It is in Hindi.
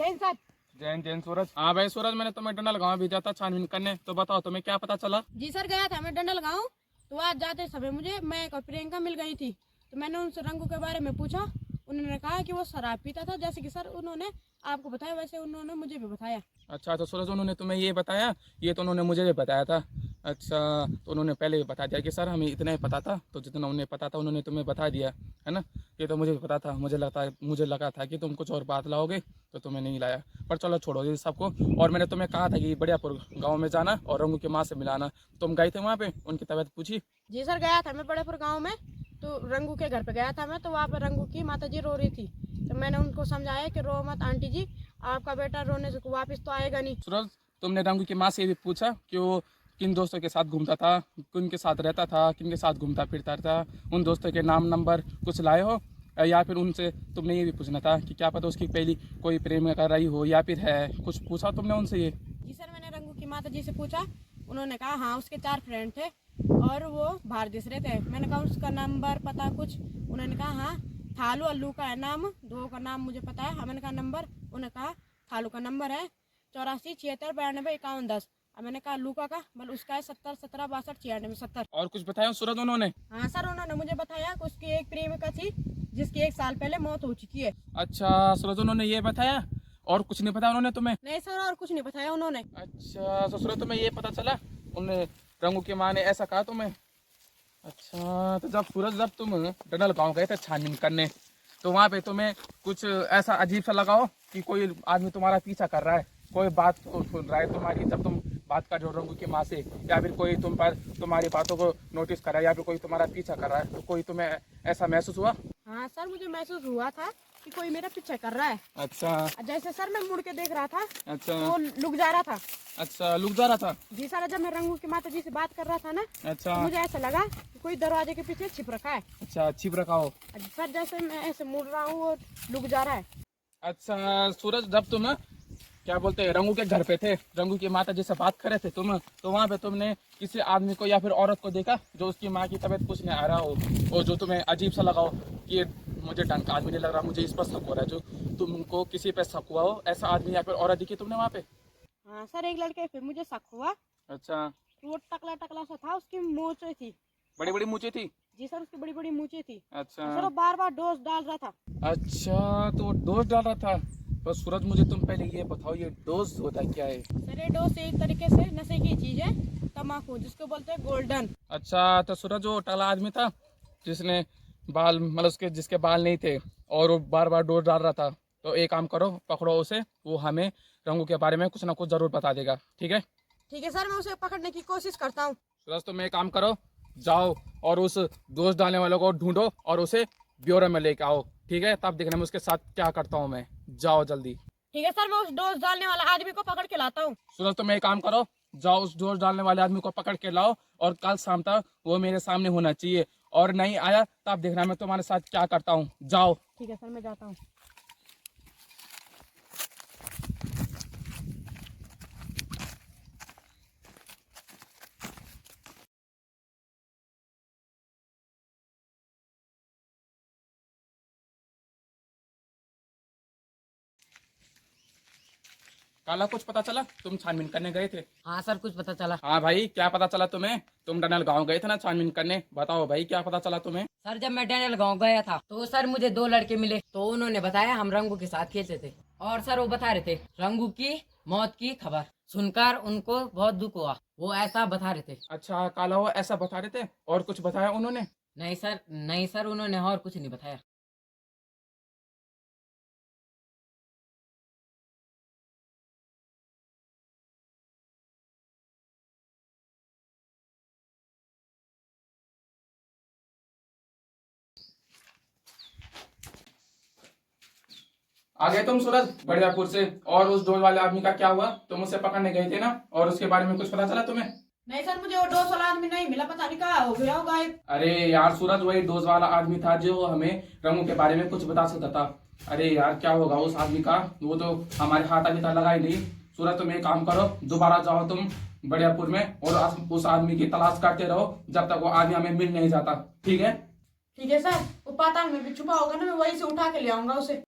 जैन सर। जैन जैन सूरज। हाँ भाई सूरज, मैंने तुम्हें डंडल गाँव भेजा था छानबीन करने, तो बताओ तुम्हें क्या पता चला? जी सर, गया था मैं डंडल गाँव। तो आज जाते समय मुझे मैं और प्रियंका मिल गई थी। तो मैंने उनसे रंगू के बारे में पूछा। उन्होंने कहा कि वो शराब पीता था, जैसे कि सर उन्होंने आपको बताया वैसे उन्होंने मुझे भी बताया। अच्छा तो सूरज उन्होंने तुम्हें ये बताया? ये तो उन्होंने मुझे भी बताया था। अच्छा, तो उन्होंने पहले ही बता दिया कि सर हमें इतना ही पता था, तो जितना उन्हें पता था उन्होंने तुम्हें बता दिया है ना। ये तो मुझे भी पता था, मुझे लगा था कि तुम कुछ और बात लाओगे, तो तुम्हें नहीं लाया। पर चलो छोड़ो ये सबको। और मैंने तुम्हें कहा था कि बढ़ियापुर गाँव में जाना और रंगू की माँ से मिलाना। तुम गए थे वहाँ पे, उनकी तबीयत पूछी? जी सर, गया था मैं बड़ेपुर गाँव में। तो रंगू के घर पे गया था मैं, तो वहाँ पर रंगू की माता जी रो रही थी। तो मैंने उनको समझाया कि रो मत आंटी जी, आपका बेटा रोने से वापस तो आएगा नहीं। सूरज, तुमने रंगू की माँ से ये भी पूछा कि वो किन दोस्तों के साथ घूमता था, किन के साथ रहता था, किन के साथ घूमता फिरता था? उन दोस्तों के नाम नंबर कुछ लाए हो? या फिर उनसे तुमने ये भी पूछना था कि क्या पता उसकी पहली कोई प्रेम कर रही हो या फिर है? कुछ पूछा तुमने उनसे ये? जी सर, मैंने रंगू की माता जी से पूछा। उन्होंने कहा हाँ उसके 4 फ्रेंड थे और वो बाहर दिस रहे थे। मैंने कहा उसका नंबर पता कुछ? उन्होंने कहा हाँ थालू अल्लू का है नाम, 2 का नाम मुझे पता है। मैंने कहा नंबर? उन्होंने कहा थालू का नंबर है 84 76 92 51 10। अब मैंने कहा लूका का, मतलब उसका है 70 17 62 96 70। और कुछ बताया सूरज उन्होंने? हाँ सर, उन्होंने मुझे बताया कि उसकी एक प्रेमिका थी जिसकी 1 साल पहले मौत हो चुकी है। अच्छा सूरज, उन्होंने ये बताया और कुछ नहीं बताया उन्होंने तुम्हें? नहीं सर, और कुछ नहीं बताया उन्होंने। अच्छा तो सूरज, तुम्हें ये पता चला उन्हें रंगू की माँ ने ऐसा कहा तुम्हें? अच्छा तो जब तुम डनल गाँव गए थे छानबीन करने, तो वहाँ पे तुम्हें कुछ ऐसा अजीब सा लगा हो कि कोई आदमी तुम्हारा पीछा कर रहा है, कोई बात को सुन रहा है तुम्हारी, जब तुम बात कर रहे हो रंगू की माँ से, या फिर कोई तुम पर तुम्हारी बातों को नोटिस कर रहा है, या फिर कोई तुम्हारा पीछा कर रहा है, तो कोई तुम्हें ऐसा महसूस हुआ? हाँ सर, मुझे महसूस हुआ था कि कोई मेरा पीछा कर रहा है। अच्छा जैसे सर मैं मुड़ के देख रहा था अच्छा तो वो लुक जा रहा था। अच्छा, लुक जा रहा था? जी सर, जब मैं रंगू की माता जी से बात कर रहा था ना, अच्छा तो मुझे ऐसा लगा कि कोई दरवाजे के पीछे छिप रखा है। अच्छा, छिप रखा हो? सर जैसे मैं ऐसे मुड़ रहा हूँ और लुक जा रहा है। अच्छा सूरज, जब तुम क्या बोलते हैं रंगू के घर पे थे, रंगू की माता जी से बात कर रहे थे तुम, तो वहाँ पे तुमने किसी आदमी को या फिर औरत को देखा जो उसकी माँ की तबीयत पूछने आ रहा हो, और जो तुम्हें अजीब सा लगा हो कि ये मुझे ढंग का आदमी नहीं लग रहा, मुझे इस पर शक हो रहा है, जो तुमको किसी पे शक हुआ हो, ऐसा आदमी या फिर औरत दिखी तुमने वहाँ पे? हाँ सर, एक लड़के फिर मुझे शक हुआ। अच्छा, वो टकला टकला सा था, उसकी मूंछें थी। बड़ी बड़ी मूंछें थी? जी सर, उसकी बड़ी बड़ी मूंछें थी। अच्छा सर वो बार बार डोज डाल रहा था। अच्छा, तो डोज डाल रहा था? बस सूरज, मुझे तुम पहले ये बताओ, ये डोज होता क्या है? सर ये डोज एक तरीके से नशे की चीज है, तम्बाकू, जिसको बोलते हैं गोल्डन। अच्छा तो सूरज, वो टकला आदमी था जिसने बाल, मतलब उसके जिसके बाल नहीं थे और वो बार बार डोज डाल रहा था, तो एक काम करो, पकड़ो उसे, वो हमें रंगू के बारे में कुछ ना कुछ जरूर बता देगा, ठीक है? ठीक है सर, मैं उसे पकड़ने की कोशिश करता हूँ। सूरज, तुम एक काम करो, जाओ और उस डोज डालने वाले को ढूंढो और उसे ब्यूरो में लेके आओ, ठीक है? तब देखना मैं उसके साथ क्या करता हूँ मैं। जाओ जल्दी। ठीक है सर, मैं उस डोज डालने वाला आदमी को पकड़ के लाता हूँ। सूरज, तुम एक काम करो, जाओ उस डोज डालने वाले आदमी को पकड़ के लाओ, और कल शाम तक वो मेरे सामने होना चाहिए, और नहीं आया तब देखना मैं तुम्हारे साथ क्या करता हूँ। जाओ। ठीक है सर, मैं जाता हूँ। काला, कुछ पता चला? तुम छानबीन करने गए थे? हाँ सर, कुछ पता चला। हाँ भाई, क्या पता चला तुम्हें? तुम डनल गांव गए थे ना छानबीन करने, बताओ भाई क्या पता चला तुम्हें? सर जब मैं डैनियल गांव गया था तो सर मुझे 2 लड़के मिले, तो उन्होंने बताया हम रंगू के साथ खेलते थे, और सर वो बता रहे थे रंगू की मौत की खबर सुनकर उनको बहुत दुख हुआ, वो ऐसा बता रहे थे। अच्छा काला, वो ऐसा बता रहे थे? और कुछ बताया उन्होंने? नहीं सर, उन्होंने और कुछ नहीं बताया। आ गए तुम सूरज बढ़ियापुर से? और उस डोज वाले आदमी का क्या हुआ? तुम उसे पकड़ने गए थे ना, और उसके बारे में कुछ पता चला तुम्हें? नहीं सर, मुझे वो डोज वाला आदमी नहीं मिला, पता नहीं कहाँ हो गया हो गायब। अरे यार सूरज, वही डोज वाला आदमी था जो हमें रंगू के बारे में कुछ बता सकता था। अरे यार क्या होगा उस आदमी का, वो तो हमारे हाथ अभी तक लगा ही नहीं। सूरज, तुम एक काम करो, दोबारा जाओ तुम बढ़ियापुर में, और उस आदमी की तलाश करते रहो जब तक वो आदमी हमें मिल नहीं जाता, ठीक है? ठीक है सर, वो पाताल में भी छुपा होगा ना, मैं वहीं से उठा के ले आऊंगा उसे।